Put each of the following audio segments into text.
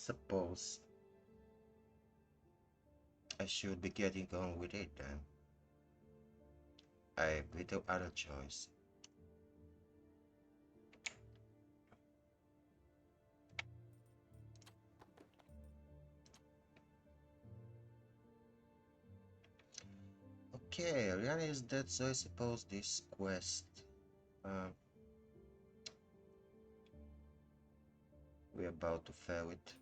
suppose I should be getting on with it then. I have little other choice. Okay, Ariana is dead, so I suppose this quest uh, we're about to fail it.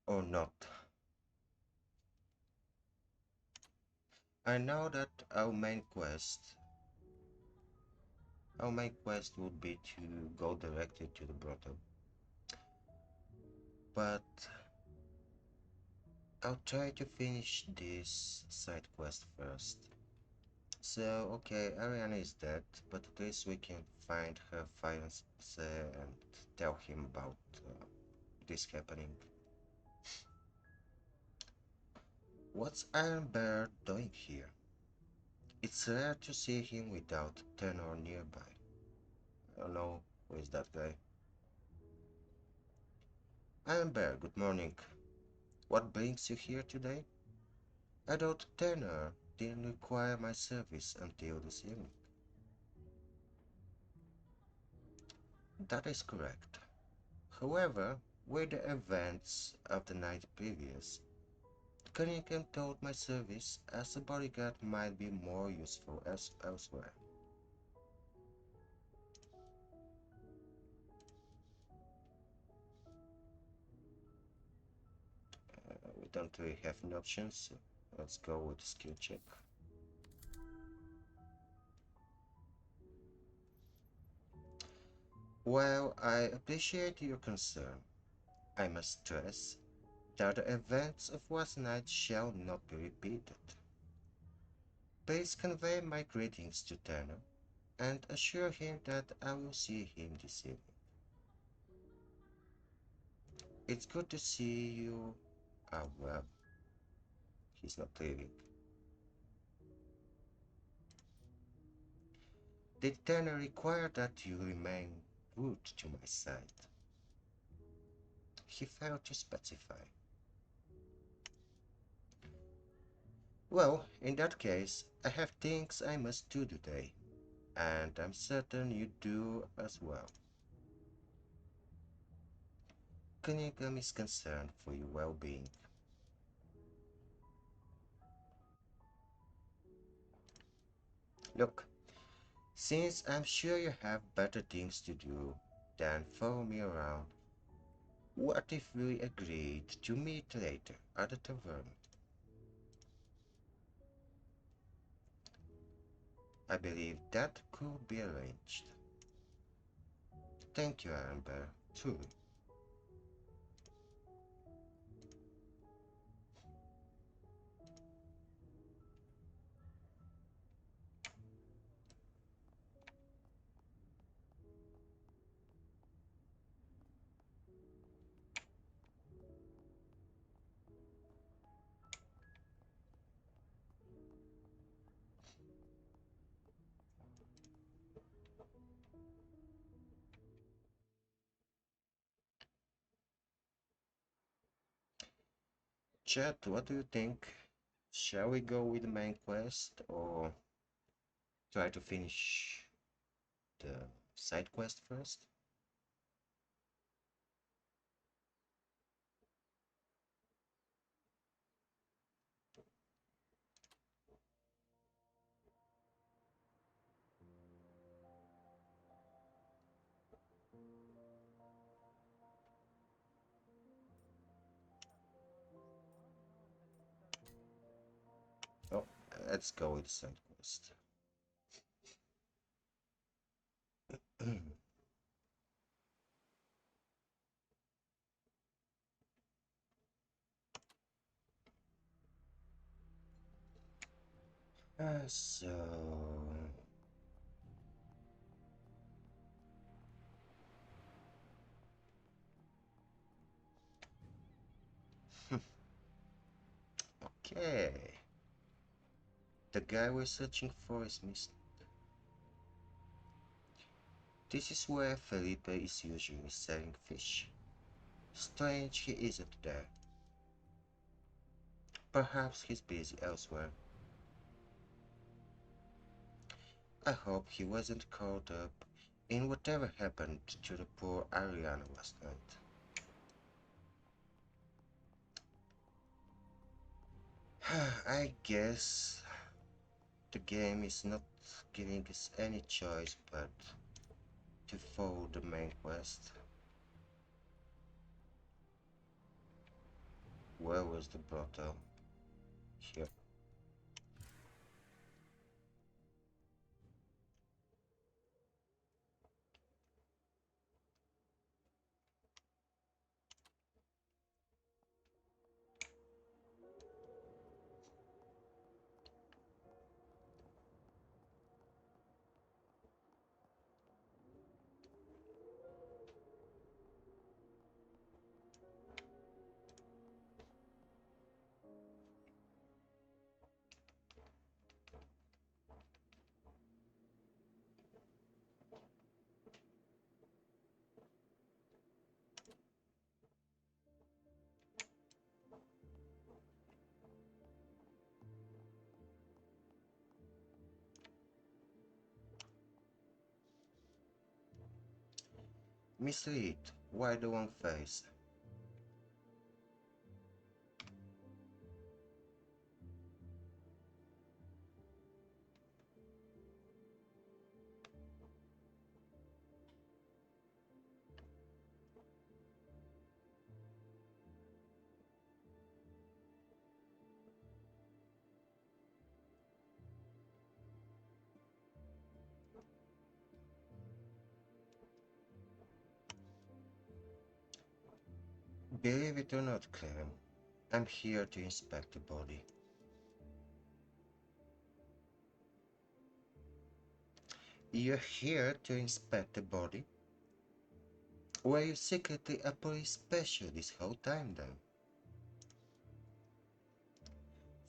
Or not. I know that our main quest would be to go directly to the brothel, but I'll try to finish this side quest first. So, okay, Ariana is dead, but at least we can find her fiancé and tell him about this happening. What's Iron Bear doing here? It's rare to see him without Tenor nearby. I don't know who is that guy. Iron Bear, good morning. What brings you here today? I thought Tenor didn't require my service until this evening. That is correct. However, with the events of the night previous, Cunningham thought my service as a bodyguard might be more useful elsewhere. We don't really have any options, so let's go with the skill check. While I appreciate your concern, I must stress that the events of last night shall not be repeated. Please convey my greetings to Turner and assure him that I will see him this evening. It's good to see you. Well, he's not leaving. Did Turner require that you remain rude to my side? He failed to specify. Well, in that case, I have things I must do today, and I'm certain you do as well. Cunningham is concerned for your well-being. Look, since I'm sure you have better things to do than follow me around, what if we agreed to meet later at the tavern? I believe that could be arranged. Thank you, Amber, truly. Chat, what do you think? Shall we go with the main quest or try to finish the side quest first? Oh, let's go with the side quest. So Okay. The guy we're searching for is missing. This is where Felipe is usually selling fish. Strange he isn't there. Perhaps he's busy elsewhere. I hope he wasn't caught up in whatever happened to the poor Ariana last night. I guess the game is not giving us any choice but to follow the main quest. Where was the bottle? Here. Mislead. Why the one face? Believe it or not, Clem, I'm here to inspect the body. You're here to inspect the body? Were you secretly a police special this whole time then?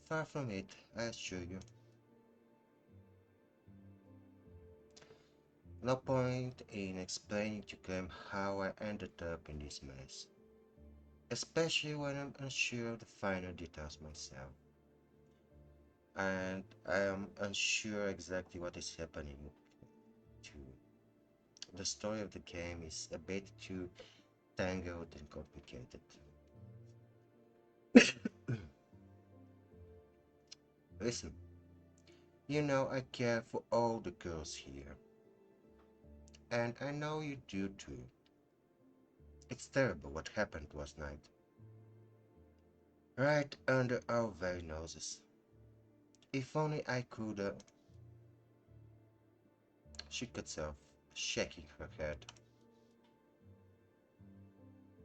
Far from it, I assure you. No point in explaining to Clem how I ended up in this mess. Especially when I'm unsure of the finer details myself. And I am unsure exactly what is happening too. The story of the game is a bit too tangled and complicated. Listen, you know I care for all the girls here. And I know you do too. It's terrible what happened last night. Right under our very noses. If only I could, she cuts off, shaking her head.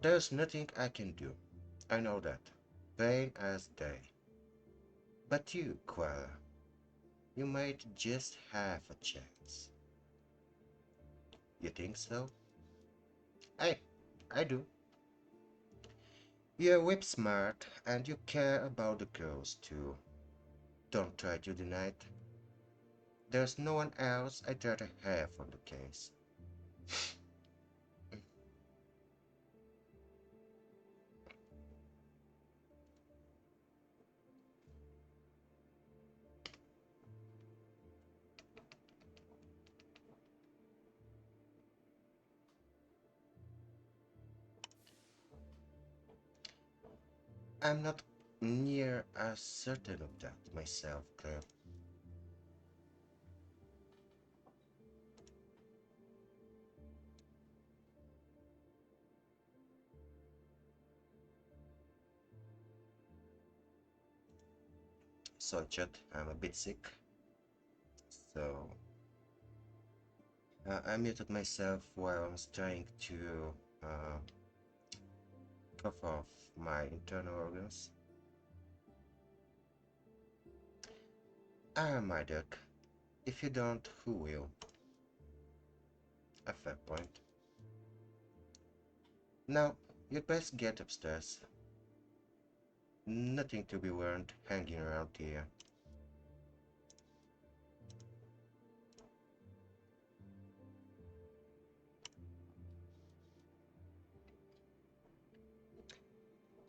There's nothing I can do. I know that. Plain as day. But you, Koala, you might just have a chance. You think so? I do. You're whip smart and you care about the girls too. Don't try to deny it. There's no one else I'd rather have on the case. I'm not near as certain of that myself, Claire. So, Chet, I'm a bit sick. So, I muted myself while I was trying to uh, cough off my internal organs. My duck. If you don't, who will? A fair point. Now, you'd best get upstairs. Nothing to be learned hanging around here.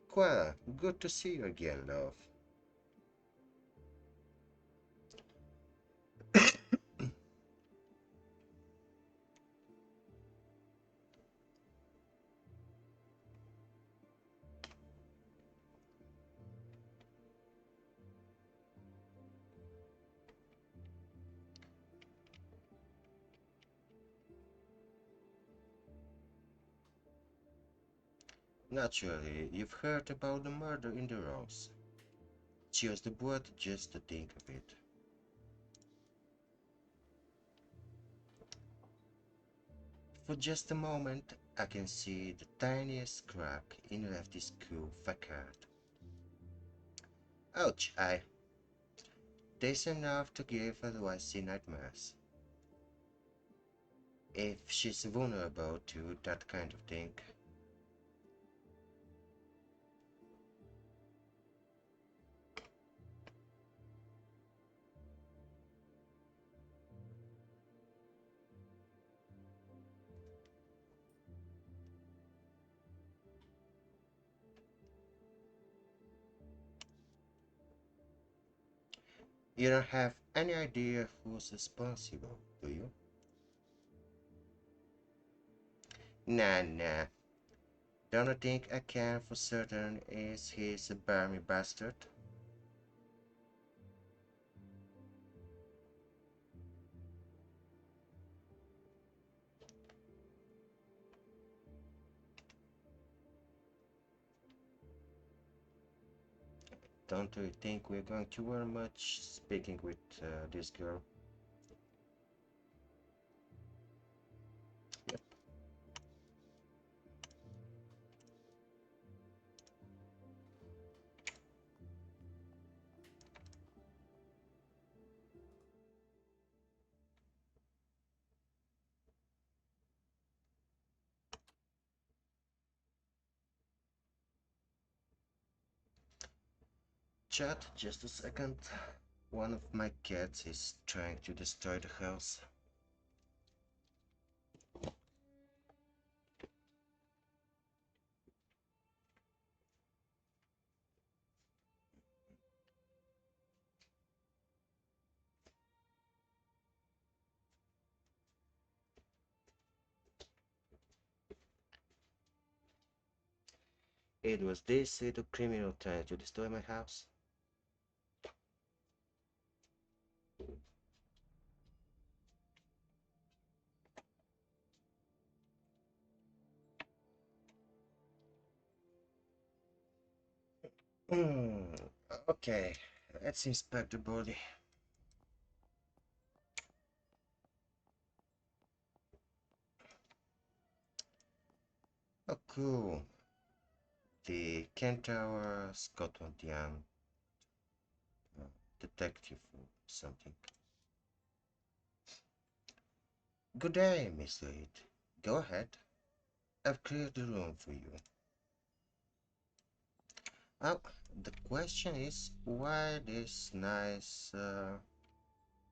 Qua, good to see you again, love. Naturally, you've heard about the murder in the Rose. Chills the blood just to think of it. For just a moment, I can see the tiniest crack in Lefty's cool facade. Ouch, There's enough to give Aloysi nightmares. If she's vulnerable to that kind of thing. You don't have any idea who's responsible, do you? Nah. Don't you think I can for certain is he's a barmy bastard? Don't you think we're going to learn much speaking with this girl? Yep. Chat, just a second. One of my cats is trying to destroy the house. It was this little criminal trying to destroy my house. Hmm. Okay, let's inspect the body. Oh, cool. The Kentaur Scotland Yard detective or something. Good day, Miss Reed. Go ahead. I've cleared the room for you. Oh, the question is why this nice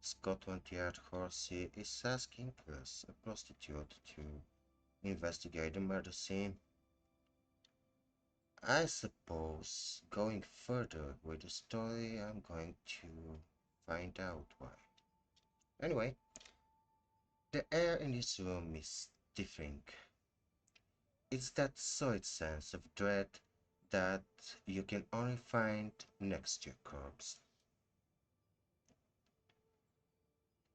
Scotland Yard horsey is asking us, a prostitute, to investigate the murder scene. I suppose going further with the story, I'm going to find out why. Anyway, the air in this room is different. It's that solid sense of dread that you can only find next to your corpse.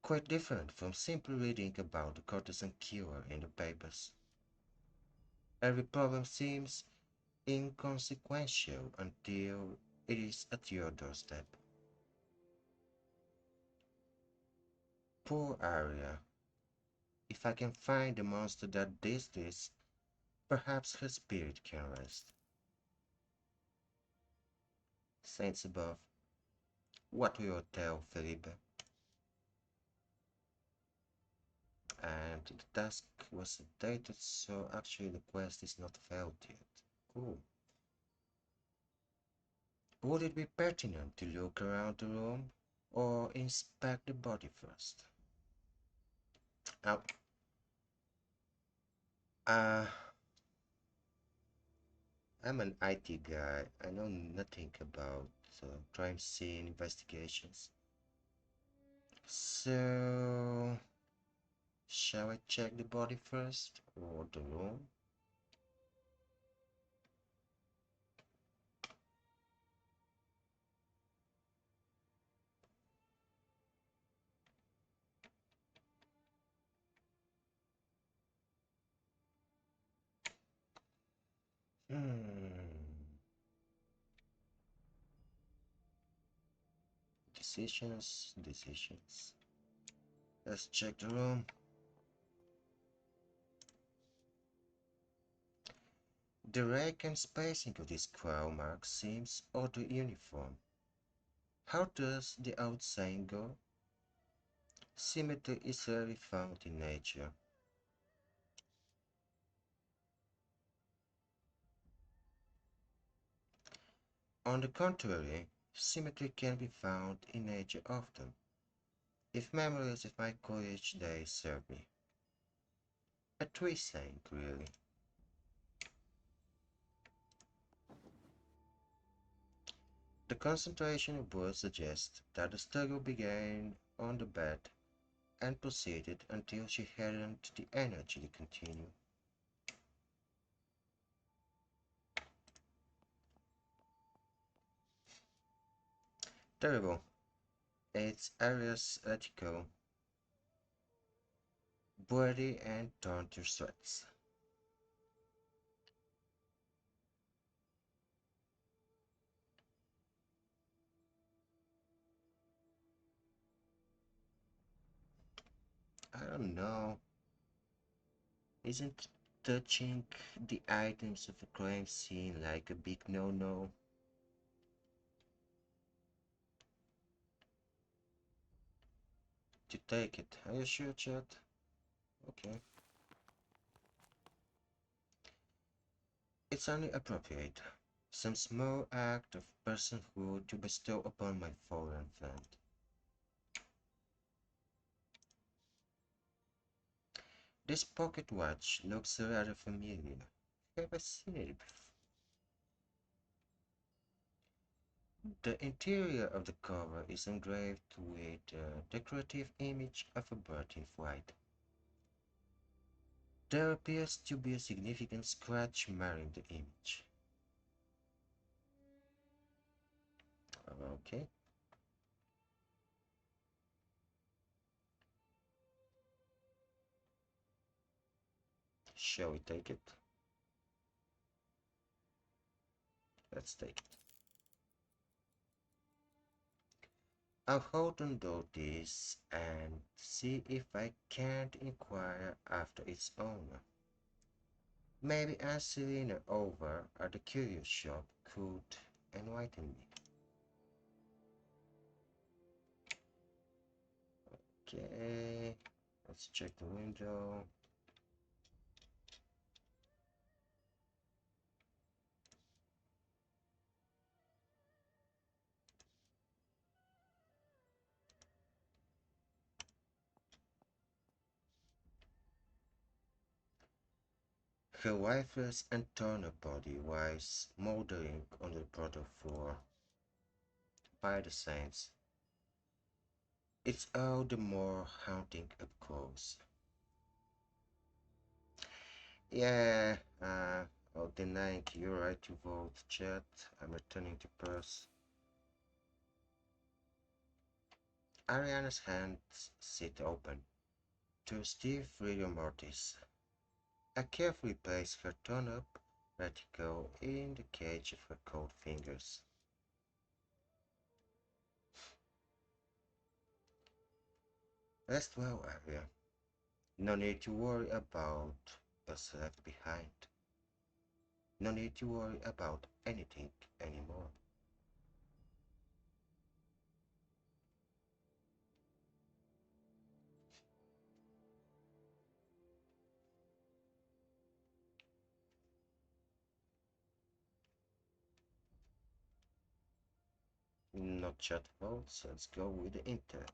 Quite different from simply reading about the courtesan killer in the papers. Every problem seems inconsequential until it is at your doorstep. Poor Arya. If I can find the monster that did this, perhaps her spirit can rest. Saints above, what will you tell Felipe? And the task was updated, so actually the quest is not failed yet. Cool. Would it be pertinent to look around the room or inspect the body first? Uh, uh, I'm an IT guy. I know nothing about crime scene investigations. So, shall I check the body first or the room? Hmm. Decisions, decisions. Let's check the room. The rank and spacing of this crow mark seems oddly uniform. How does the old saying go? Symmetry is rarely found in nature. On the contrary, symmetry can be found in nature often, if memories of my college days serve me. A tree saying, really. The concentration of words suggests that the struggle began on the bed and proceeded until she hadn't the energy to continue. Terrible. It's Arias ethical, bloody and torn to shreds. I don't know. Isn't touching the items of a crime scene like a big no-no? To take it. Are you sure, Chad? Okay. It's only appropriate. Some small act of personhood to bestow upon my fallen friend. This pocket watch looks rather familiar. Have I seen it before? The interior of the cover is engraved with a decorative image of a bird in flight. There appears to be a significant scratch marring the image. Okay, shall we take it? Let's take it. I'll hold on to this and see if I can't inquire after its owner. Maybe answering her over at the curio shop could enlighten me. Okay, let's check the window. Her lifeless and torn body was mouldering on the bottom floor. By the saints, it's all the more haunting up close. Yeah, I'll denying your right to vote, chat. I'm returning to purse. Ariana's hands sit open. To stiff rigor mortis. I carefully place her torn up reticle in the cage of her cold fingers. Rest well, Aria. No need to worry about us left behind. No need to worry about anything anymore. Not chat votes, let's go with the internet.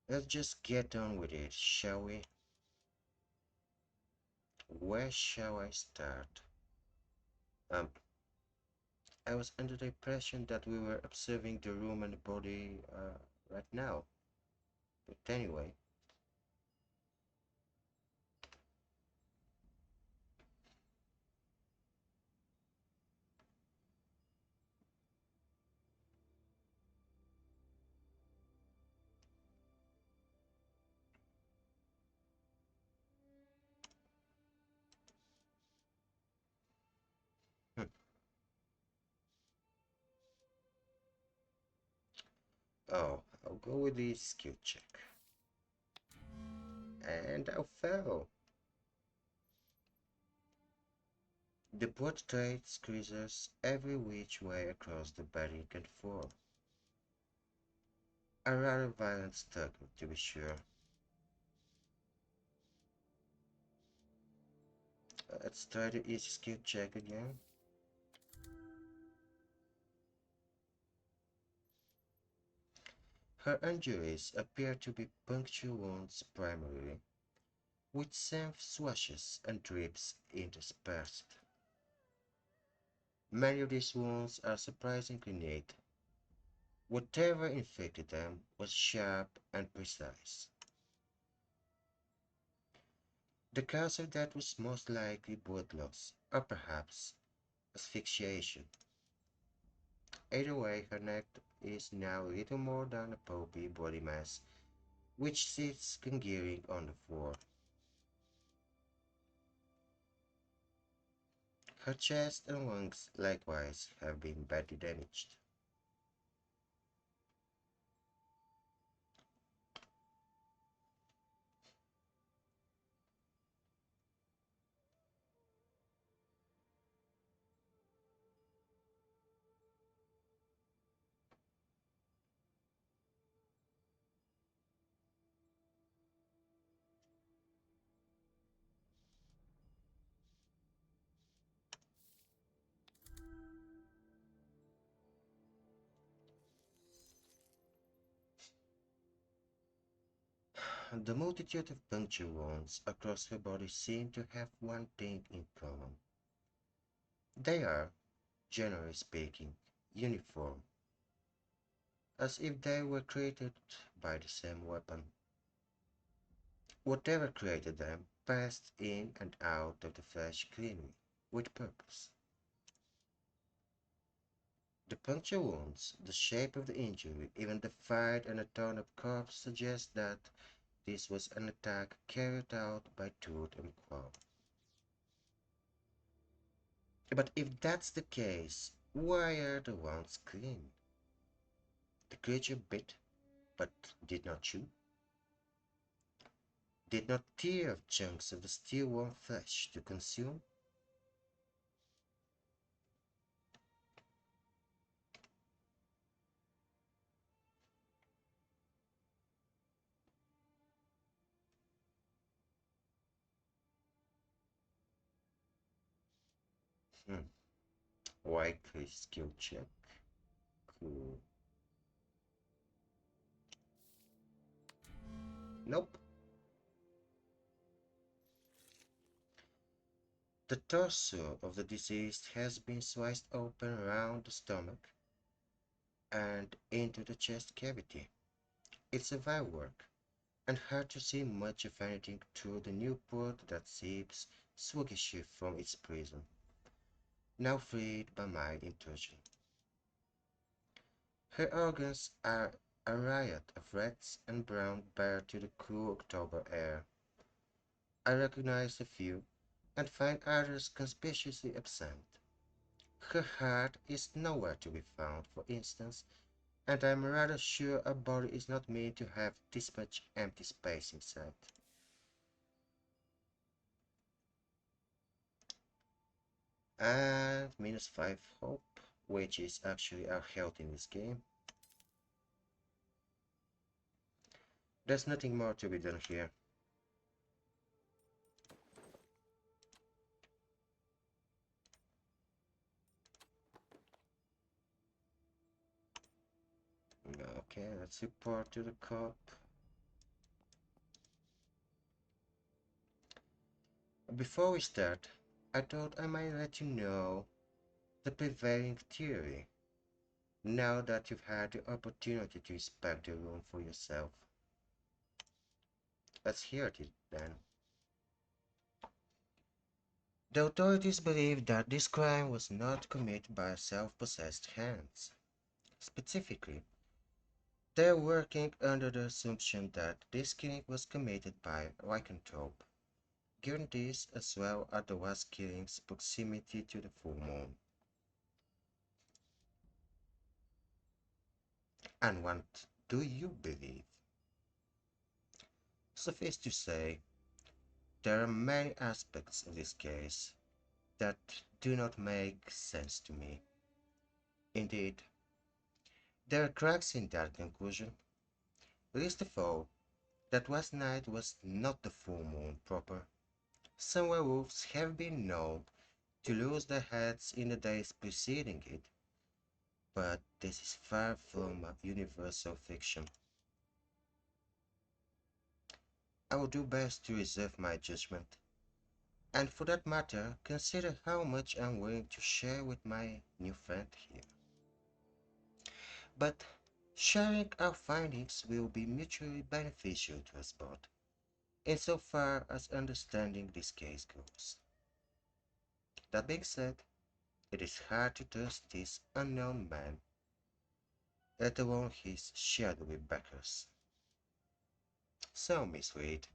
Let's just get on with it, shall we? Where shall I start? Um, I was under the impression that we were observing the room and the body right now. But anyway, hmm. Oh, I'll go with the skill check. And I fell. The portrait creases every which way across the body can fall. A rather violent struggle, to be sure. Let's try the easy skill check again. Her injuries appear to be puncture wounds primarily, with some swashes and drips interspersed. Many of these wounds are surprisingly neat. Whatever infected them was sharp and precise. The cause of that was most likely blood loss, or perhaps asphyxiation. Either way, her neck is now little more than a pulpy body mass, which sits congering on the floor. Her chest and lungs likewise have been badly damaged. The multitude of puncture wounds across her body seem to have one thing in common. They are, generally speaking, uniform, as if they were created by the same weapon. Whatever created them passed in and out of the flesh cleanly, with purpose. The puncture wounds, the shape of the injury, even the fight and the torn up corpse suggest that this was an attack carried out by tooth and claw. But if that's the case, why are the wounds clean? The creature bit, but did not chew, did not tear off chunks of the still warm flesh to consume. Hmm. Likely skill check. Cool. Nope. The torso of the deceased has been sliced open around the stomach and into the chest cavity. It's a vile work, and hard to see much of anything through the Newport that seeps sluggishly from its prison, now freed by my intrusion. Her organs are a riot of reds and brown bare to the cool October air. I recognize a few, and find others conspicuously absent. Her heart is nowhere to be found, for instance, and I'm rather sure a body is not made to have this much empty space inside. And -5 hope, which is actually our health in this game. There's nothing more to be done here. Okay, let's report to the cop. Before we start, I thought I might let you know the prevailing theory, now that you've had the opportunity to inspect the room for yourself. Let's hear it then. The authorities believe that this crime was not committed by self-possessed hands. Specifically, they're working under the assumption that this killing was committed by lycanthrope, given this as well as the last killing's proximity to the full moon. And what do you believe? Suffice to say, there are many aspects of this case that do not make sense to me. Indeed, there are cracks in that conclusion. Least of all, that last night was not the full moon proper. Some werewolves have been known to lose their heads in the days preceding it, but this is far from universal fiction. I will do best to reserve my judgment, and for that matter, consider how much I'm willing to share with my new friend here. But sharing our findings will be mutually beneficial to us both, insofar as understanding this case goes. That being said, it is hard to trust this unknown man, let alone his shadowy backers. So, Miss Reed,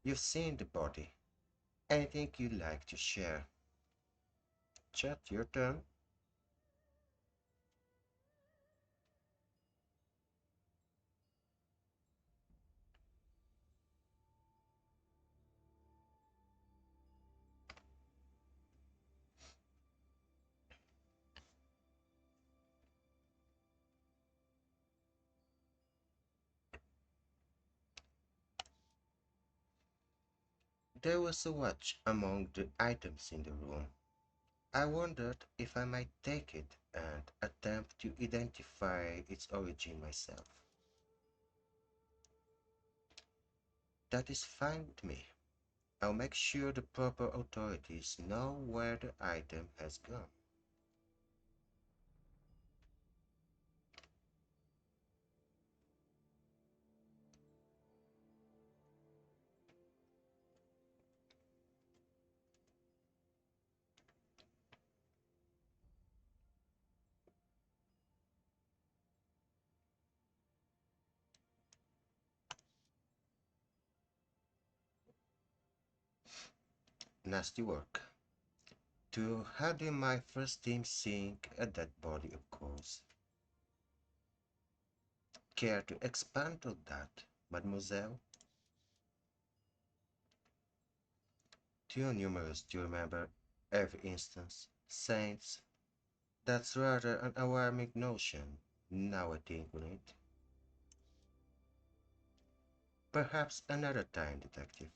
you've seen the body. Anything you'd like to share? Chat, your turn. There was a watch among the items in the room. I wondered if I might take it and attempt to identify its origin myself. That is fine with me. I'll make sure the proper authorities know where the item has gone. Nasty work. To handle my first time seeing a dead body, of course. Care to expand on that, mademoiselle? Too numerous to remember every instance. Saints, that's rather an alarming notion, now I think on it. Perhaps another time, detective.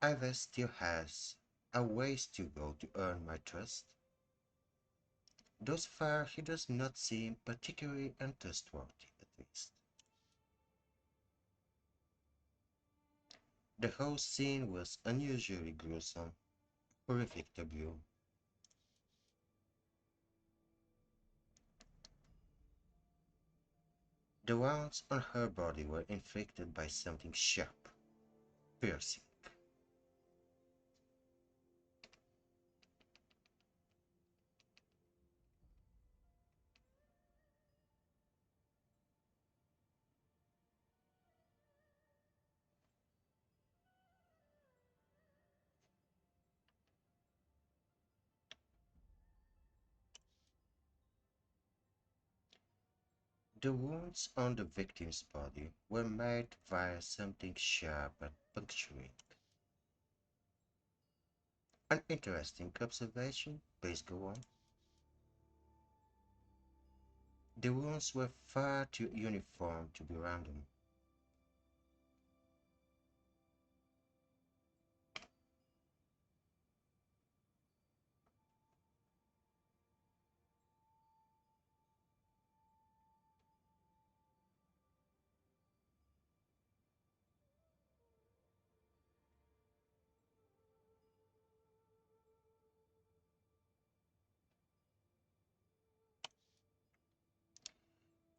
Ives still has a ways to go to earn my trust. Thus far, he does not seem particularly untrustworthy, at least. The whole scene was unusually gruesome, horrific to view. The wounds on her body were inflicted by something sharp, piercing. The wounds on the victim's body were made via something sharp and puncturing. An interesting observation, please go on. The wounds were far too uniform to be random.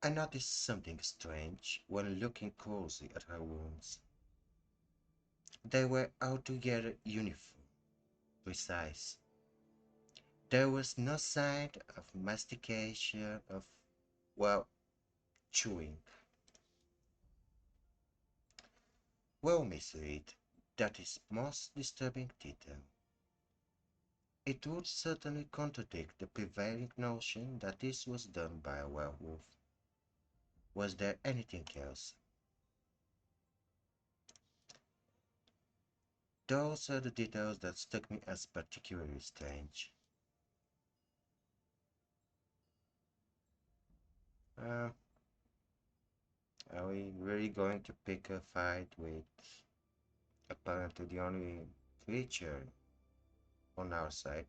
I noticed something strange when looking closely at her wounds. They were altogether uniform, precise. There was no sign of mastication, well, chewing. Well, Miss Reed, that is most disturbing detail. It would certainly contradict the prevailing notion that this was done by a werewolf. Was there anything else? Those are the details that struck me as particularly strange. Uh, are we really going to pick a fight with apparently the only creature on our side?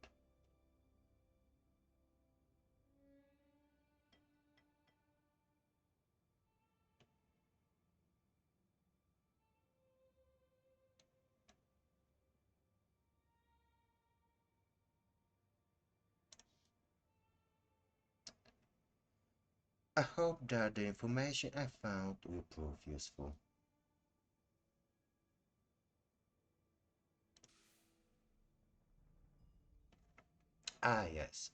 I hope that the information I found will prove useful. Ah, yes,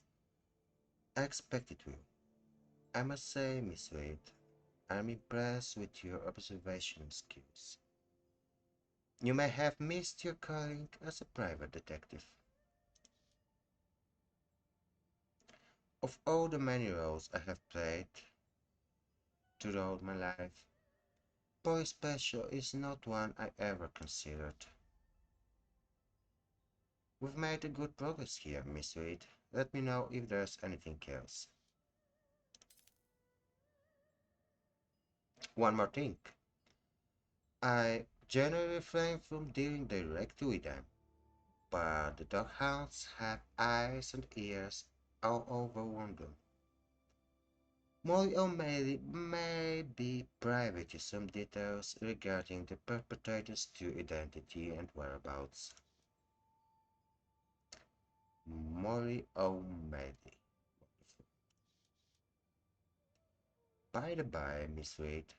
I expect it will. I must say, Miss Wade, I'm impressed with your observation skills. You may have missed your calling as a private detective. Of all the many roles I have played throughout my life, boy special is not one I ever considered. We've made a good progress here, Miss Reed. Let me know if there's anything else. One more thing. I generally refrain from dealing directly with them, but the doghounds have eyes and ears all over London. Molly O'Malley may be privy to some details regarding the perpetrator's true identity and whereabouts. Molly O'Malley. By the by, Miss Wade,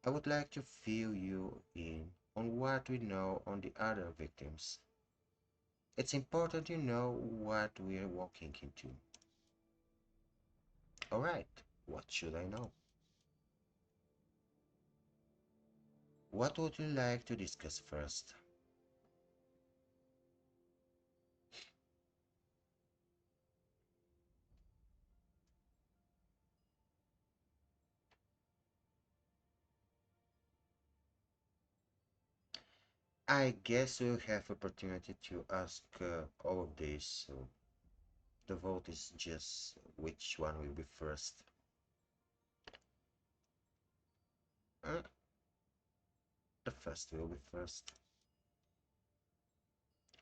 I would like to fill you in on what we know on the other victims. It's important you know what we're walking into. Alright, what should I know? What would you like to discuss first? I guess we'll have opportunity to ask all of this, so the vote is just which one will be first. Uh, the first will be first.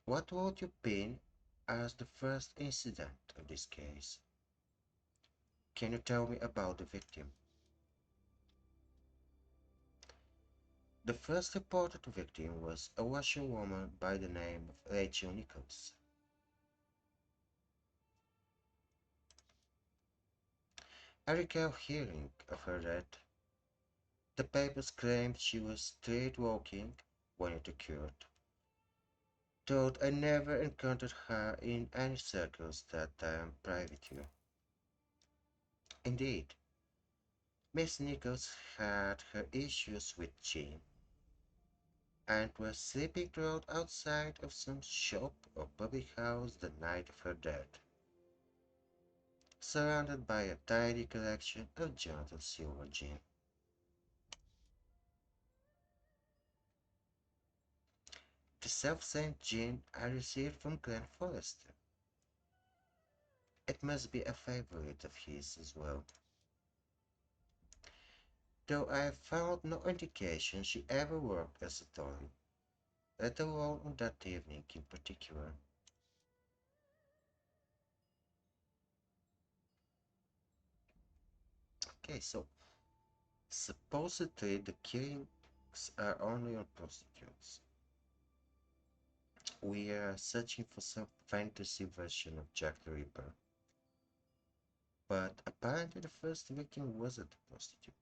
What would you pin as the first incident of this case? Can you tell me about the victim? The first reported victim was a washerwoman by the name of Rachel Nichols. I recall hearing of her death. The papers claimed she was street walking when it occurred, though I never encountered her in any circles that I am privy to. Indeed, Miss Nichols had her issues with gin, and was sleeping throughout outside of some shop or public house the night of her death, surrounded by a tidy collection of Jonathan Silver gin. The self-same gin I received from Glen Forrester. It must be a favorite of his as well, though I have found no indication she ever worked as a Tory, let alone on that evening in particular. Okay, so supposedly the killings are only on prostitutes. We are searching for some fantasy version of Jack the Ripper. but apparently the first victim wasn't a prostitute.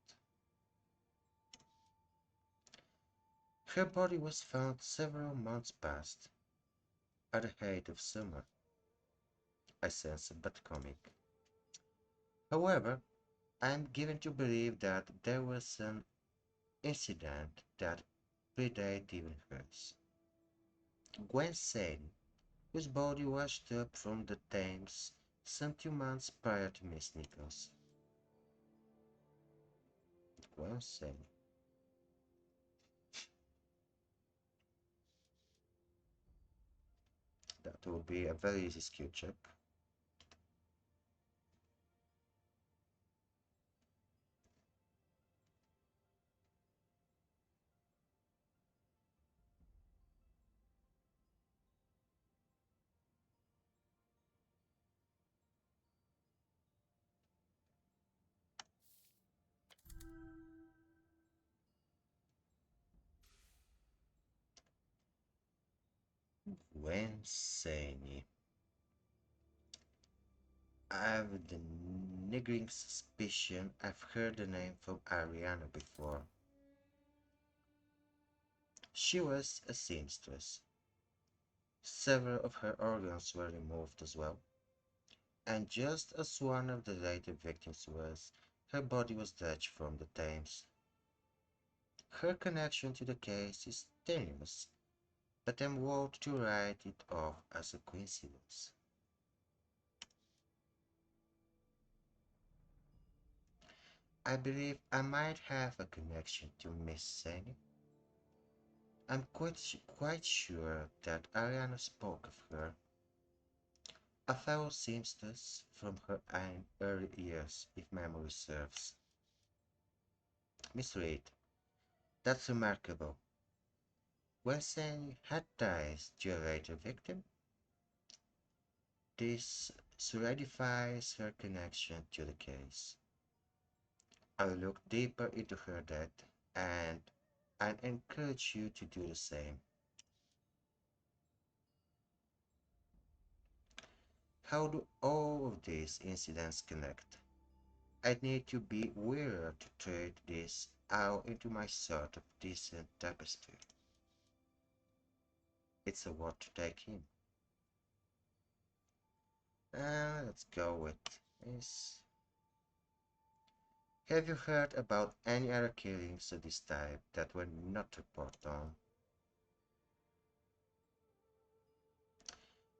Her body was found several months past, at the height of summer. I sense a bad comic. However, I am given to believe that there was an incident that predated even hers. Gwen Sane, whose body washed up from the Thames some 2 months prior to Miss Nichols. Gwen Sane. That will be a very easy skill check. Gwen Sane. I have the niggling suspicion I've heard the name from Ariana before. She was a seamstress. Several of her organs were removed as well, and just as one of the later victims was, her body was dredged from the Thames. Her connection to the case is tenuous, but I'm willing to write it off as a coincidence. I believe I might have a connection to Miss Sane. I'm quite sure that Ariana spoke of her, a fellow seamstress from her own early years, if memory serves. Miss Reed, that's remarkable. When Sane had ties to a later victim, this solidifies her connection to the case. I'll look deeper into her death, and I encourage you to do the same. How do all of these incidents connect? I need to be weird to trade this out into my sort of decent tapestry. It's a lot to take in. Let's go with this. Have you heard about any other killings of this type that were not reported on?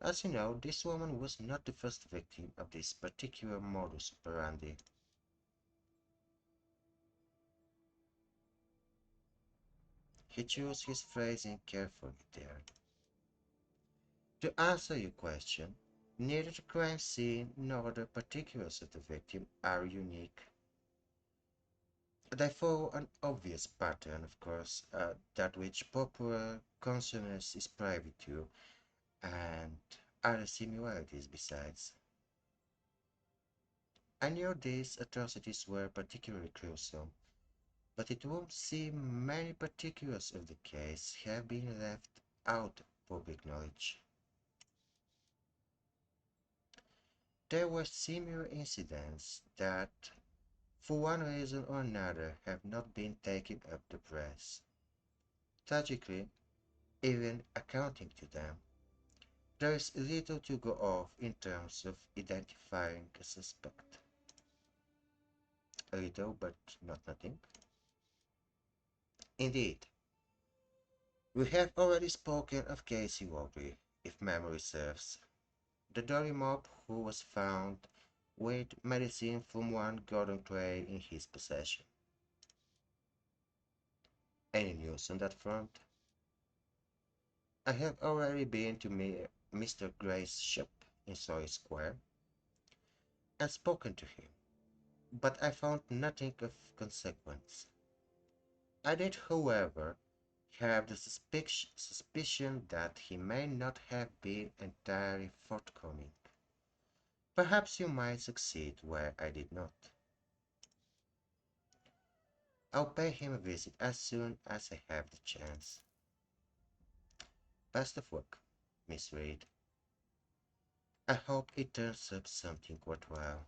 As you know, this woman was not the first victim of this particular modus operandi. He chose his phrasing carefully there. To answer your question, neither the crime scene nor the particulars of the victim are unique. They follow an obvious pattern, of course, that which popular consciousness is privy to, and other similarities besides. I knew these atrocities were particularly gruesome, but it would seem many particulars of the case have been left out of public knowledge. There were similar incidents that, for one reason or another, have not been taken up the press. Tragically, even accounting to them, there is little to go off in terms of identifying a suspect. A little, but not nothing. Indeed, we have already spoken of Casey Walby, if memory serves. The Dory mob who was found with medicine from one Gordon Gray in his possession. Any news on that front? I have already been to Mr. Gray's shop in Soy Square and spoken to him, but I found nothing of consequence. I did, however, have the suspicion that he may not have been entirely forthcoming. Perhaps you might succeed where I did not. I'll pay him a visit as soon as I have the chance. Best of luck, Miss Reed. I hope it turns up something worthwhile.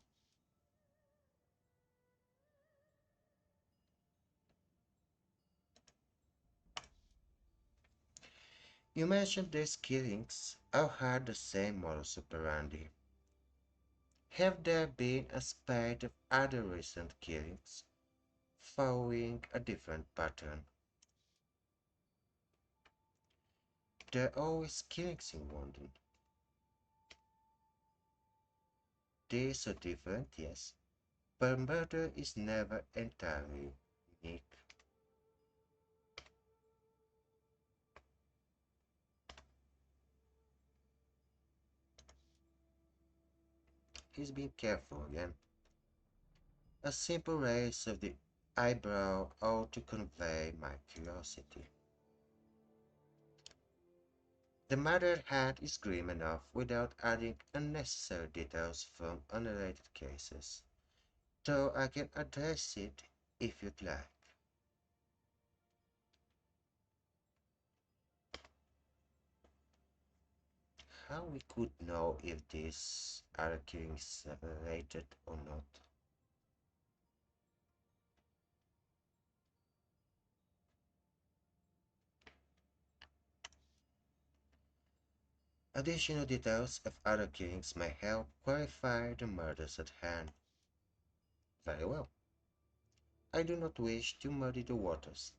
You mentioned these killings. I've had the same modus operandi. Have there been a spate of other recent killings following a different pattern? There are always killings in London. These are different, yes, but murder is never entirely unique. He's being careful again. A simple raise of the eyebrow ought to convey my curiosity. The murdered hat is grim enough without adding unnecessary details from unrelated cases, though I can address it if you'd like. How we could know if these are killings related or not? Additional details of other killings may help clarify the murders at hand. Very well. I do not wish to muddy the waters,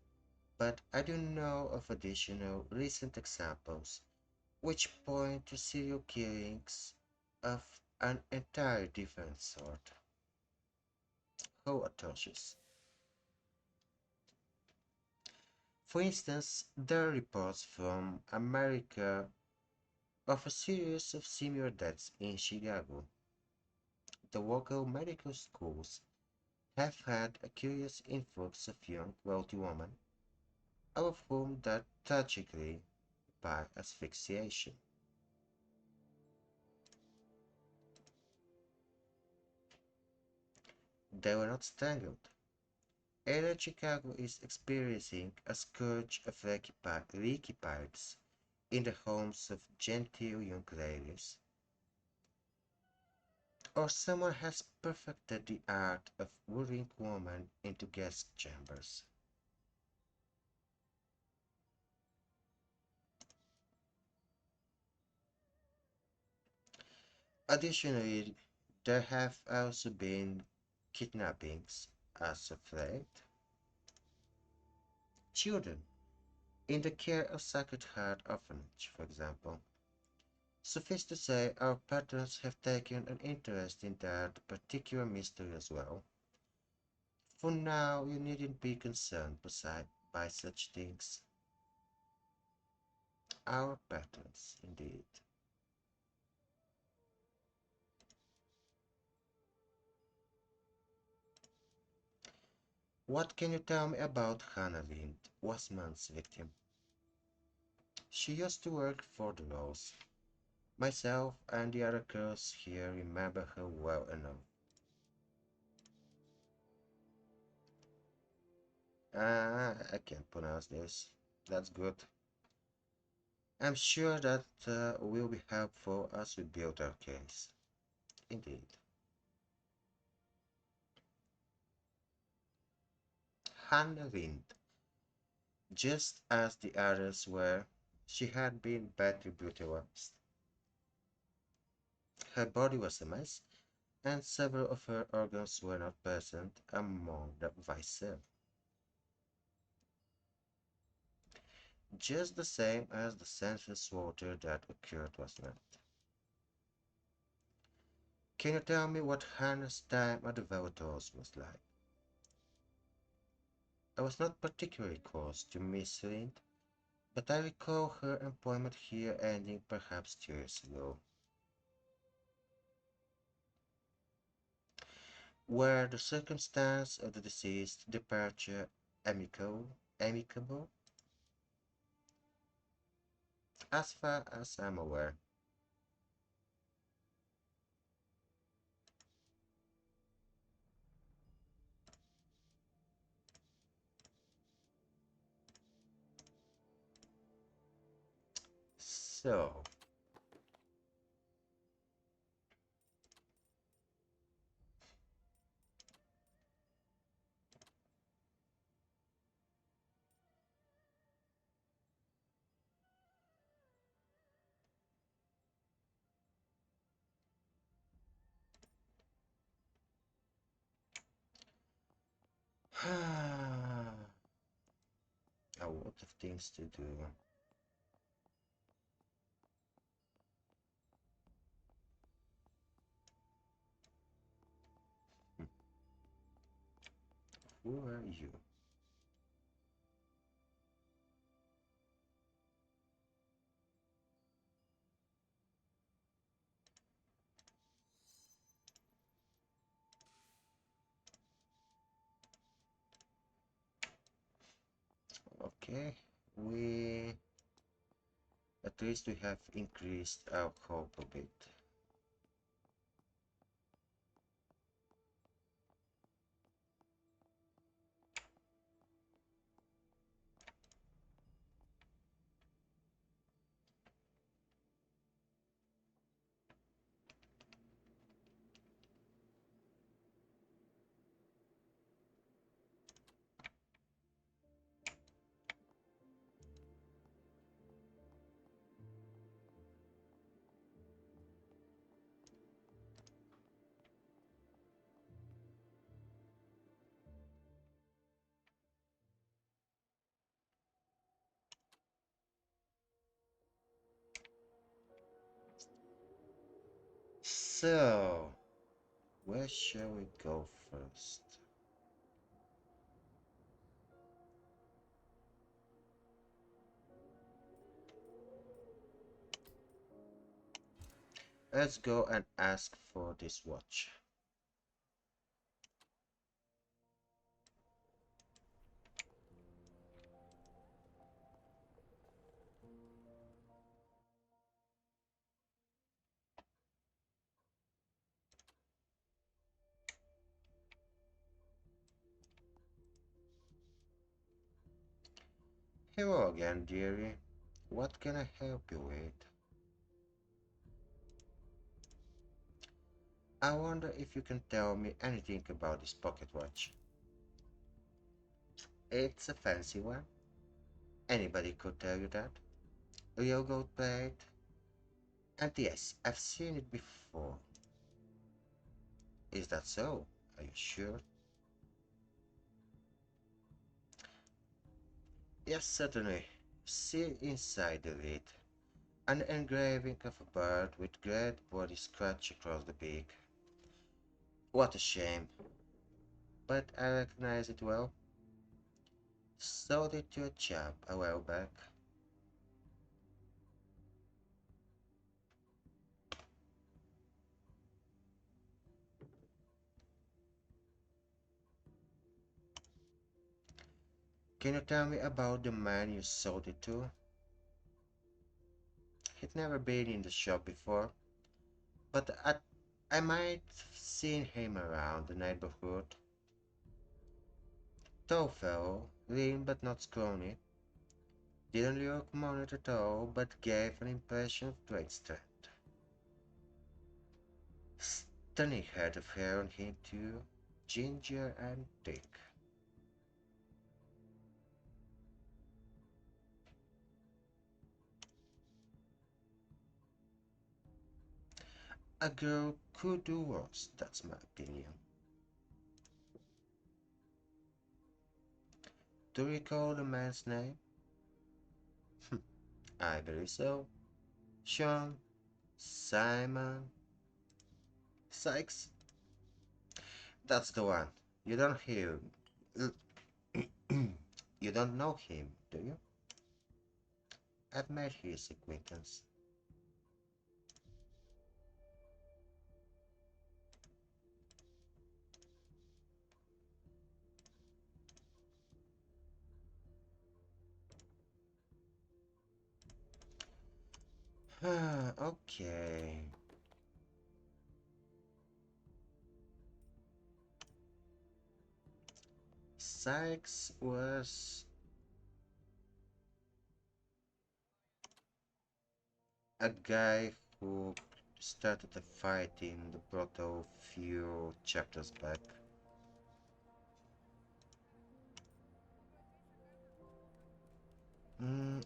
but I do know of additional recent examples which point to serial killings of an entirely different sort. How atrocious. For instance, there are reports from America of a series of similar deaths in Chicago. The local medical schools have had a curious influx of young, wealthy women, all of whom died tragically by asphyxiation. They were not strangled. Area Chicago is experiencing a scourge of leaky pipes in the homes of genteel young ladies, or someone has perfected the art of luring women into gas chambers. Additionally, there have also been kidnappings as of late. Children in the care of Sacred Heart Orphanage, for example. Suffice to say, our patrons have taken an interest in that particular mystery as well. For now, you needn't be concerned by such things. Our patrons, indeed. What can you tell me about Hannah Lind, Wasman's victim? She used to work for the Rose. Myself and the other girls here remember her well enough. I can't pronounce this. That's good. I'm sure that will be helpful as we build our case. Indeed. Hannah Lind, just as the others were, she had been badly brutalized. Her body was a mess, and several of her organs were not present among the viscera. Just the same as the senseless slaughter that occurred last night. Can you tell me what Hannah's time at the Velators was like? I was not particularly close to Miss Lind, but I recall her employment here ending perhaps 2 years ago. Were the circumstances of the deceased departure amicable? As far as I'm aware. So, A lot of things to do. Who are you? Okay, we at least we have increased our hope a bit. So, where shall we go first? Let's go and ask for this watch. Hello again, dearie. What can I help you with? I wonder if you can tell me anything about this pocket watch. It's a fancy one. Anybody could tell you that. Real gold plate. And yes, I've seen it before. Is that so? Are you sure? Yes, certainly. See inside the lid. An engraving of a bird with great body scratch across the beak. What a shame. But I recognize it well. Sold it to a chap a while back. Can you tell me about the man you sold it to? He'd never been in the shop before, but I might have seen him around the neighborhood. Tall fellow, lean but not scrawny. Didn't look money at all, but gave an impression of great strength. Stunning head of hair on him too, ginger and thick. A girl could do worse, that's my opinion. Do you recall the man's name? I believe so. Sean, Simon, Sykes? That's the one. You don't hear. You don't know him, do you? I've made his acquaintance. Okay. Sykes was a guy who started a fight in the Proto few chapters back.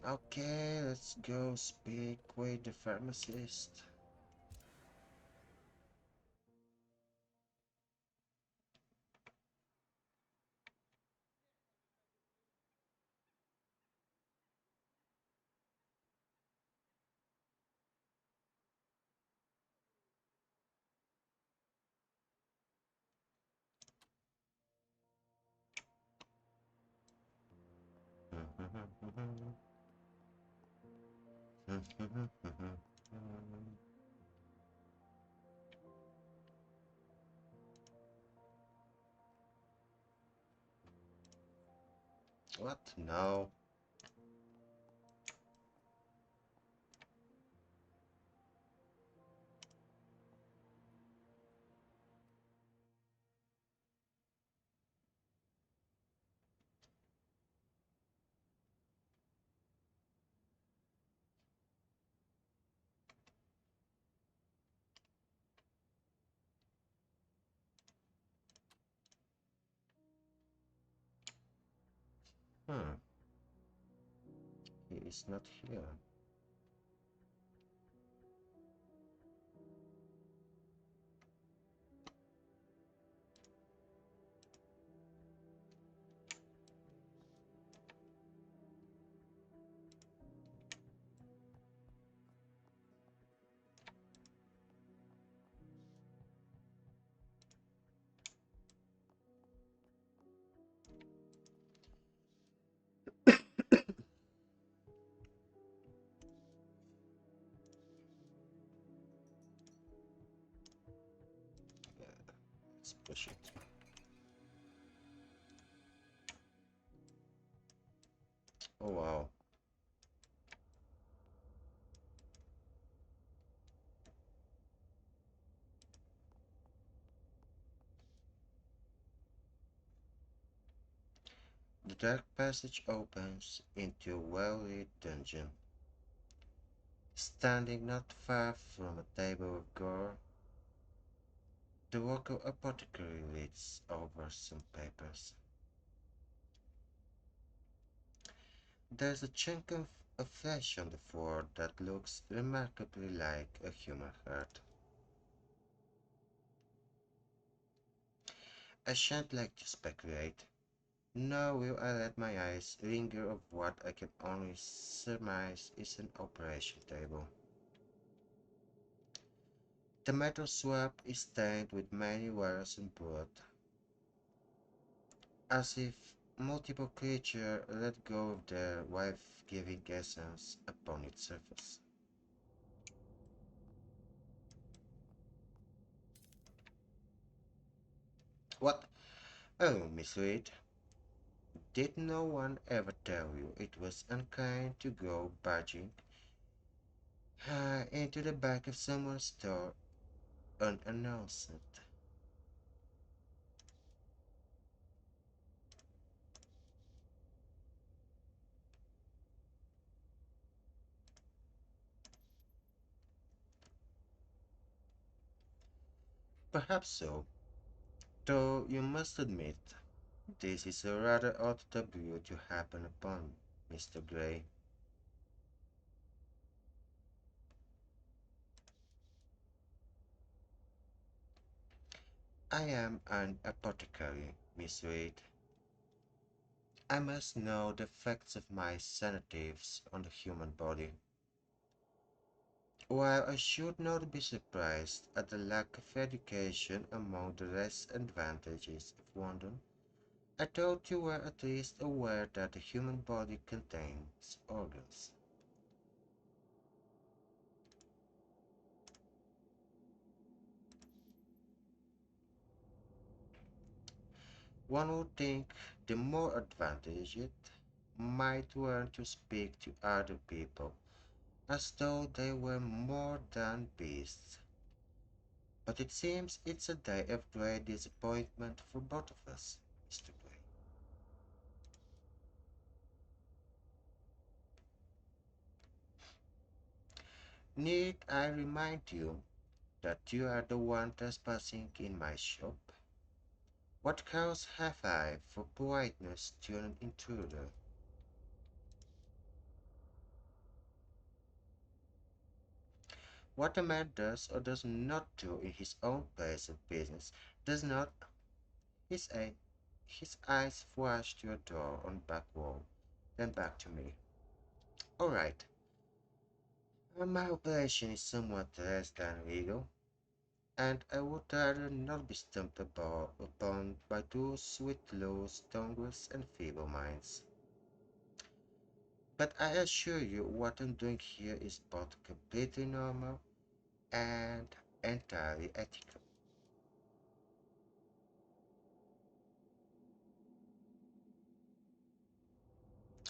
Okay, let's go speak with the pharmacist. What? No. Hmm. He is not here. Yeah, let's push it. Oh wow. The dark passage opens into a well-lit dungeon. Standing not far from a table of gore, the local apothecary reads over some papers. There's a chunk of flesh on the floor that looks remarkably like a human heart. I shan't like to speculate, nor will I let my eyes linger of what I can only surmise is an operation table. The metal slab is stained with many wires and blood, as if multiple creatures let go of their life-giving essence upon its surface. What? Oh, Miss Reed, did no one ever tell you it was unkind to go barging into the back of someone's store unannounced? Perhaps so, though you must admit this is a rather odd taboo to happen upon, Mr. Gray. I am an apothecary, Miss Reed. I must know the effects of my sedatives on the human body. While I should not be surprised at the lack of education among the less advantages of London, I thought you were at least aware that the human body contains organs. One would think the more advantaged might learn to speak to other people as though they were more than beasts. But it seems it's a day of great disappointment for both of us, Mr. Gray. Need I remind you that you are the one trespassing in my shop? What cause have I for politeness to an intruder? What a man does or does not do in his own place of business does not. His, eye, his eyes flash to a door on back wall, then back to me. All right, my operation is somewhat less than legal, and I would rather not be stumped upon by those with low tongues and feeble minds. But I assure you, what I'm doing here is both completely normal and entirely ethical.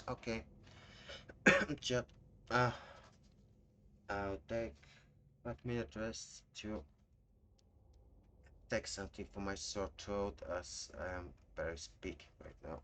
Okay, just uh, I'll take 5 minute rest to take something for my sore throat as I am very speaking right now.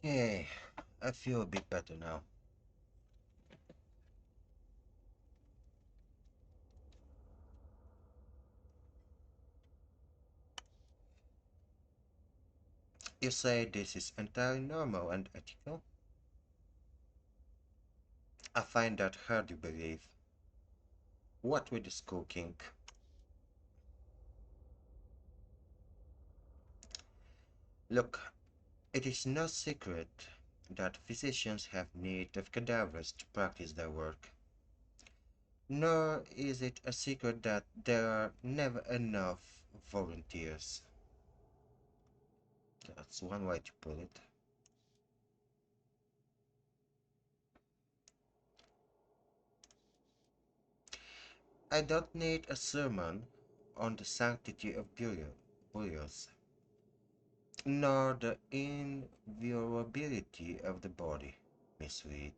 Okay, I feel a bit better now. You say this is entirely normal and ethical? I find that hard to believe. What with this cooking? Look, it is no secret that physicians have need of cadavers to practice their work. Nor is it a secret that there are never enough volunteers. That's one way to put it. I don't need a sermon on the sanctity of burials, nor the inviolability of the body, Miss Reed.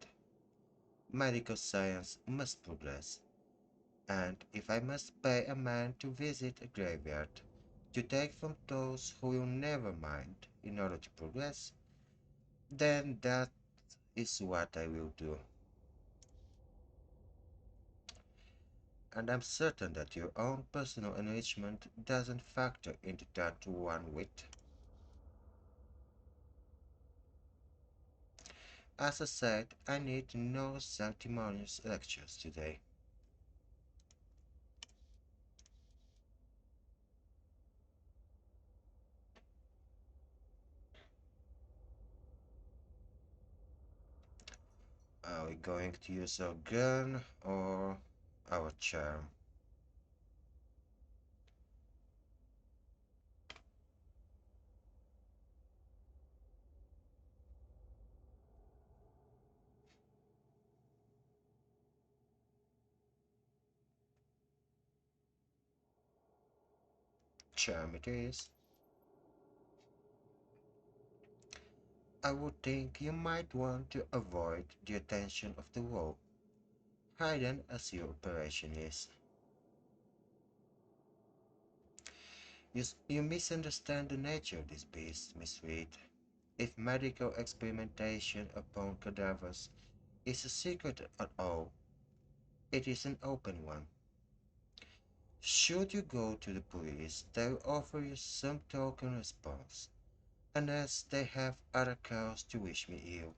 Medical science must progress, and if I must pay a man to visit a graveyard, to take from those who will never mind in order to progress, then that is what I will do. And I'm certain that your own personal enrichment doesn't factor into that one whit. As I said, I need no sanctimonious lectures today. Are we going to use our gun or our charm? Charm it is. I would think you might want to avoid the attention of the world, hidden as your operation is. You misunderstand the nature of this beast, Miss Reed. If medical experimentation upon cadavers is a secret at all, it is an open one. Should you go to the police, they'll offer you some token response, unless they have other cause to wish me ill.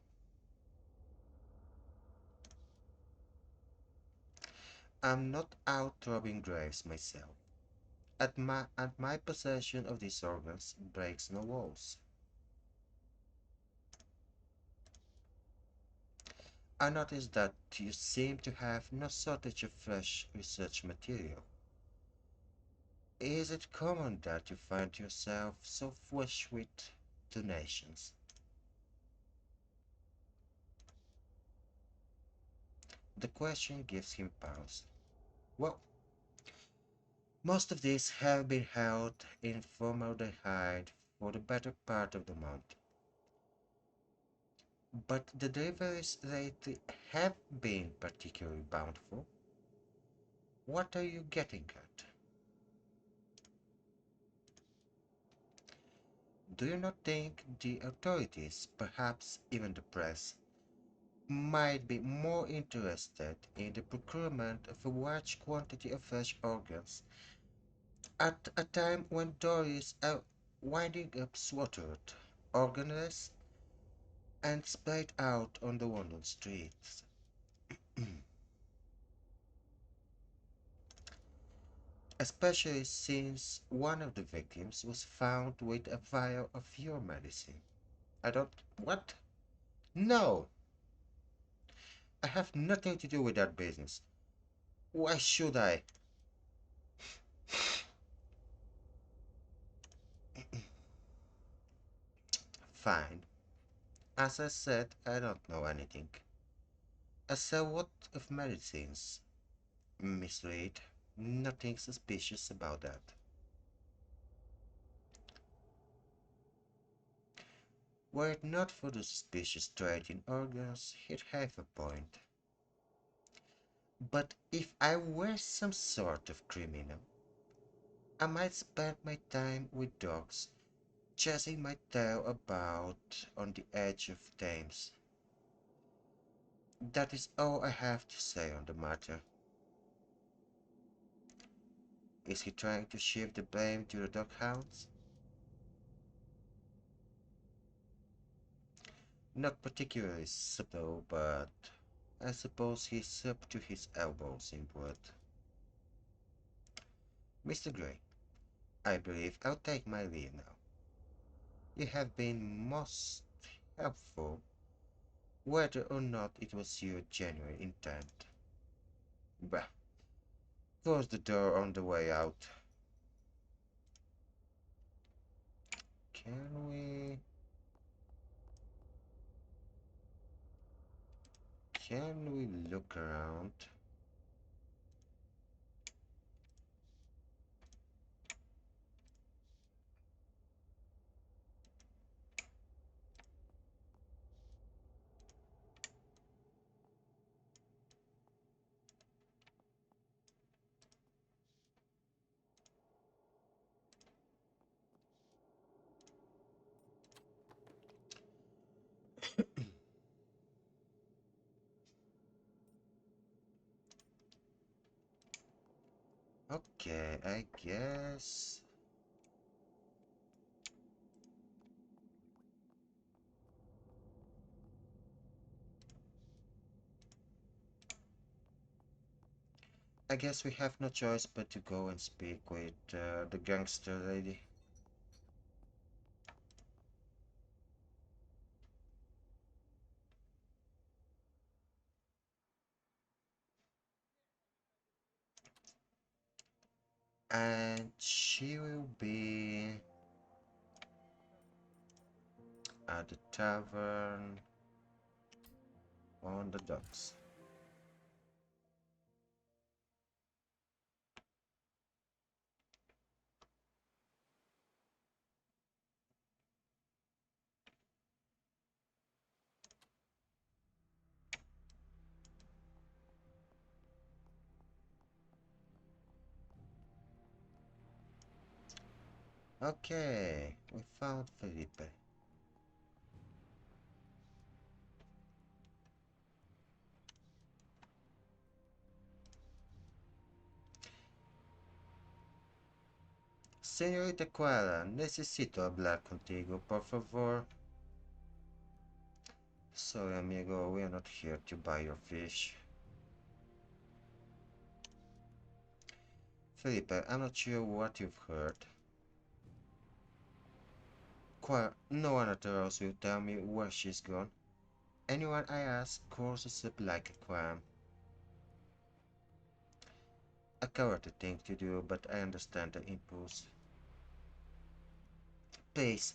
I'm not out robbing graves myself. And my possession of these organs breaks no walls. I notice that you seem to have no shortage of fresh research material. Is it common that you find yourself so flush with donations? The question gives him pause. Well, most of these have been held in formaldehyde for the better part of the month. But the deliveries lately have been particularly bountiful. What are you getting at? Do you not think the authorities, perhaps even the press, might be more interested in the procurement of a large quantity of fresh organs at a time when Doris are winding up slaughtered, organless, and splayed out on the London streets? Especially since one of the victims was found with a vial of your medicine. I don't. What? No! I have nothing to do with that business. Why should I? Fine. As I said, I don't know anything. I sell what of medicines, Miss Reed. Nothing suspicious about that. Were it not for the suspicious trade in organs, he'd have a point. But if I were some sort of criminal, I might spend my time with dogs, chasing my tail about on the edge of Thames. That is all I have to say on the matter. Is he trying to shift the blame to the doghounds? Not particularly subtle, but I suppose he's up to his elbows in blood. Mr. Gray, I believe I'll take my leave now. You have been most helpful, whether or not it was your genuine intent. Bah, Close the door on the way out. Can we... Can we look around? Okay, I guess... I guess we have no choice but to go and speak with the gangster lady. And she will be at the tavern on the docks. Okay, we found Felipe. Señorita Clara, necesito hablar contigo, por favor. Sorry, amigo, we are not here to buy your fish. Felipe, I'm not sure what you've heard. No one at the house will tell me where she's gone. Anyone I ask courses up like a crime. A cowardly thing to do, but I understand the impulse. Please,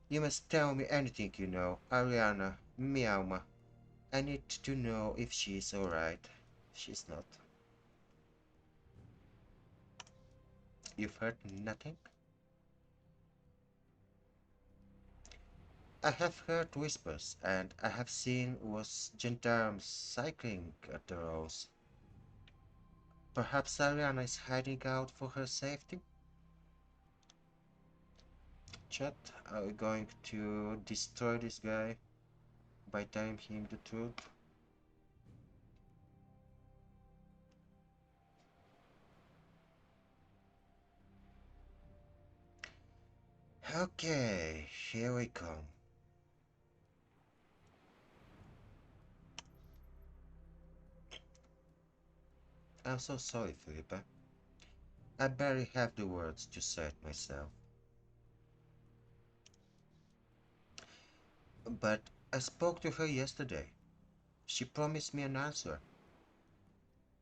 you must tell me anything you know. Ariana, Miauma. I need to know if she's alright. She's not. You've heard nothing? I have heard whispers, and I have seen was gendarmes cycling at the roads. Perhaps Ariana is hiding out for her safety? Chat, are we going to destroy this guy by telling him the truth? Okay, here we come. I'm so sorry, Felipe. I barely have the words to say it myself. But I spoke to her yesterday. She promised me an answer.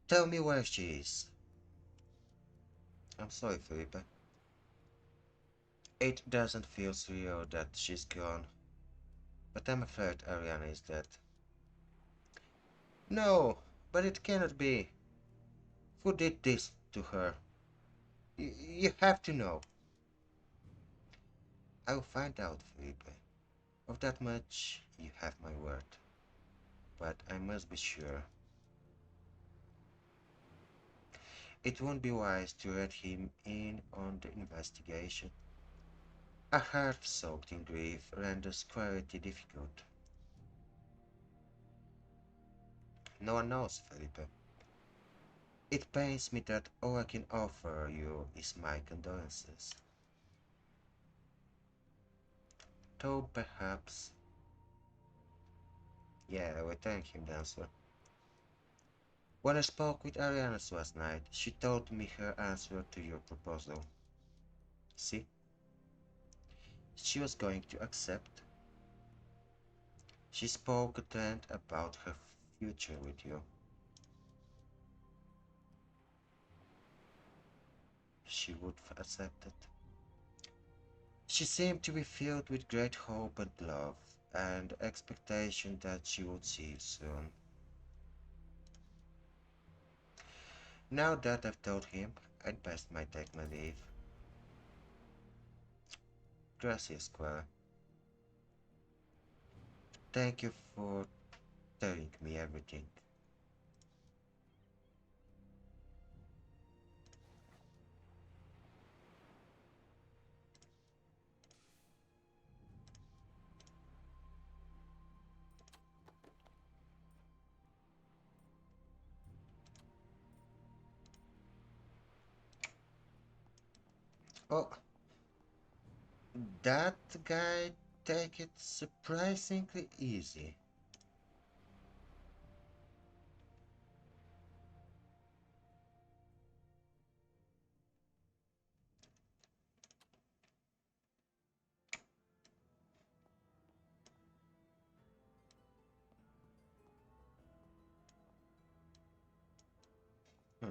Tell me where she is. I'm sorry, Felipe. It doesn't feel real that she's gone. But I'm afraid Ariana is dead. No, but it cannot be. Who did this to her? You have to know. I'll find out, Felipe. Of that much, you have my word. But I must be sure. It won't be wise to let him in on the investigation. A heart soaked in grief renders clarity difficult. No one knows, Felipe. It pains me that all I can offer you is my condolences. Though perhaps... Yeah, I will thank him, dancer. When I spoke with Ariana last night, she told me her answer to your proposal. See? She was going to accept. She spoke at length about her future with you. she would accept it. She seemed to be filled with great hope and love, and the expectation that she would see you soon. Now that I've told him, I'd best might take my leave. Gracias, Square. Thank you for telling me everything. Oh, that guy take it surprisingly easy. Hmm.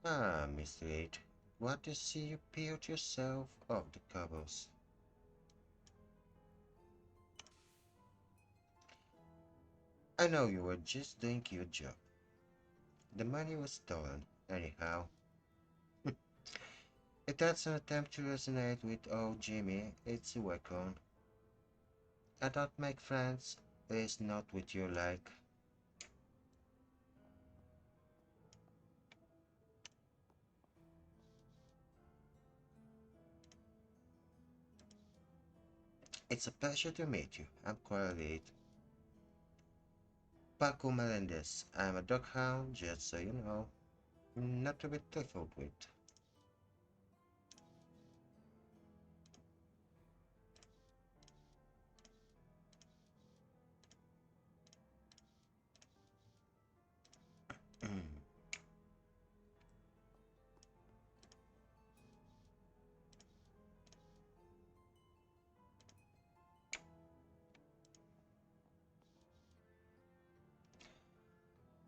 Ah, Miss Reed, what to see you peeled yourself off the cobbles. I know you were just doing your job. The money was stolen, anyhow. If that's an attempt to resonate with old Jimmy, it's a weapon. I don't make friends, is not what you like. It's a pleasure to meet you. I'm quite Paco Melendez. I'm a dog hound, just so you know. Not to be trifled with.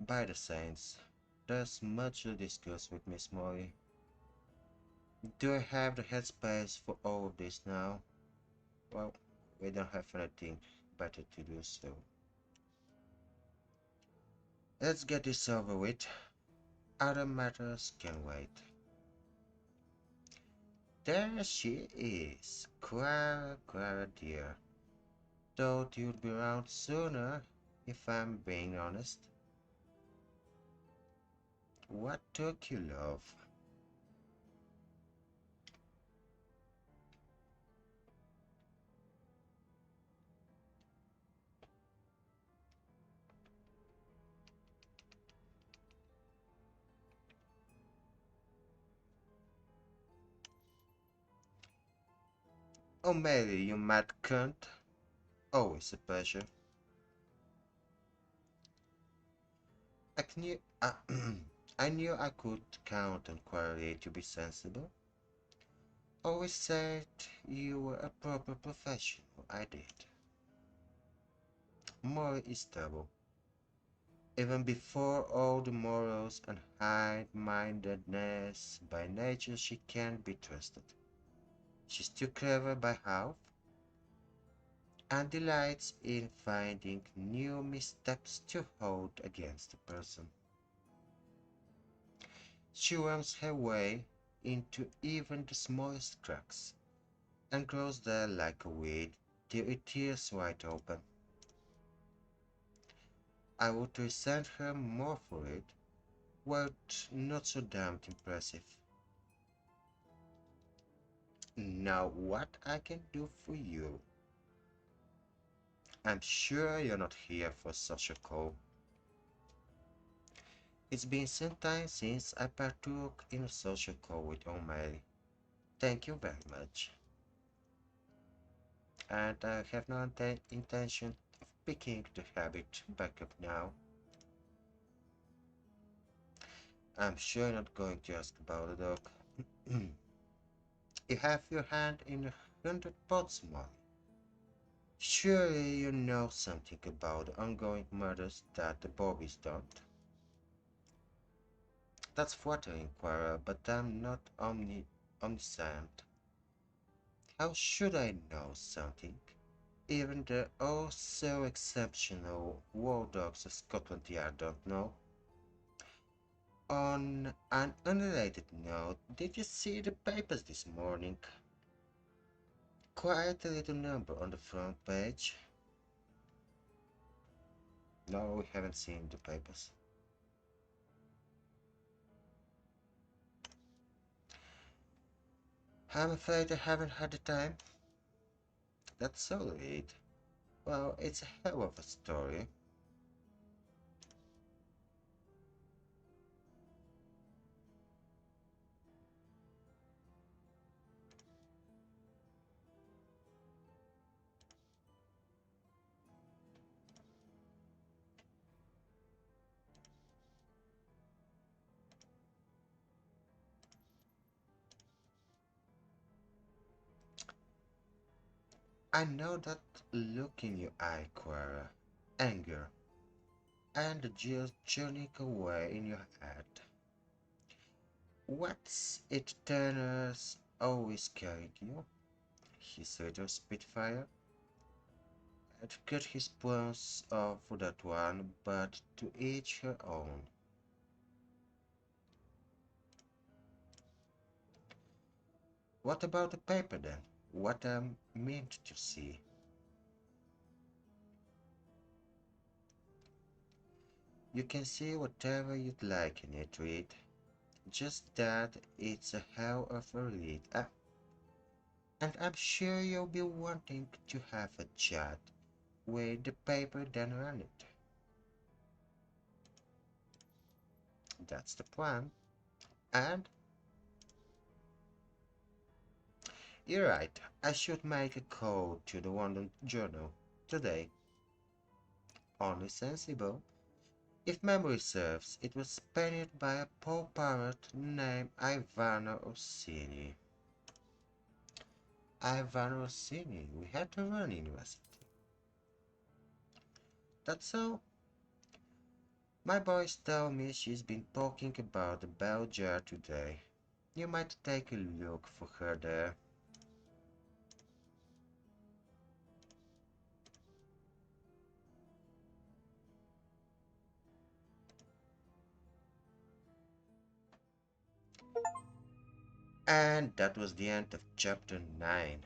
By the saints, there's much to discuss with Miss Molly. Do I have the headspace for all of this now? Well, we don't have anything better to do, so let's get this over with. Other matters can wait. There she is, Clara, Clara dear. Thought you'd be around sooner, if I'm being honest. What took you, love? Oh, Mary, you mad cunt. Always a pleasure. I knew, I knew I could count on Quarry to be sensible. Always said you were a proper professional, I did. Mori is stubborn. Even before all the morals and high-mindedness, by nature she can't be trusted. She's too clever by half, and delights in finding new missteps to hold against a person. She worms her way into even the smallest cracks, and grows there like a weed till it tears wide open. I would resent her more for it, were it not so damned impressive. Now what I can do for you? I'm sure you're not here for such a call. It's been some time since I partook in a social call with O'Malley. Thank you very much. And I have no intention of picking the habit back up now. I'm sure you're not going to ask about the dog. You have your hand in 100 pots, Molly. Surely you know something about the ongoing murders that the Bobbies don't. That's flattering, Quara, but I'm not omniscient. How should I know something? Even the oh so exceptional war dogs of Scotland Yard don't know. On an unrelated note, did you see the papers this morning? Quite a little number on the front page. No, we haven't seen the papers. I'm afraid I haven't had the time. That's all right. Well, it's a hell of a story. I know that look in your eye, Clara. Anger. And the just churning away in your head. What's it Turner's always carried you? He said to Spitfire. I'd cut his plans off for that one, but to each her own. What about the paper then? What I'm meant to see? You can see whatever you'd like in it, Reed. Just that it's a hell of a read. And I'm sure you'll be wanting to have a chat with the paper then run it. That's the plan. And you're right, I should make a call to the London Journal today. Only sensible. If memory serves, it was penned by a poor parrot named Ivano Orsini. Ivano Orsini, we had to run university. That's all. My boys tell me she's been talking about the bell jar today. You might take a look for her there. And that was the end of chapter 9.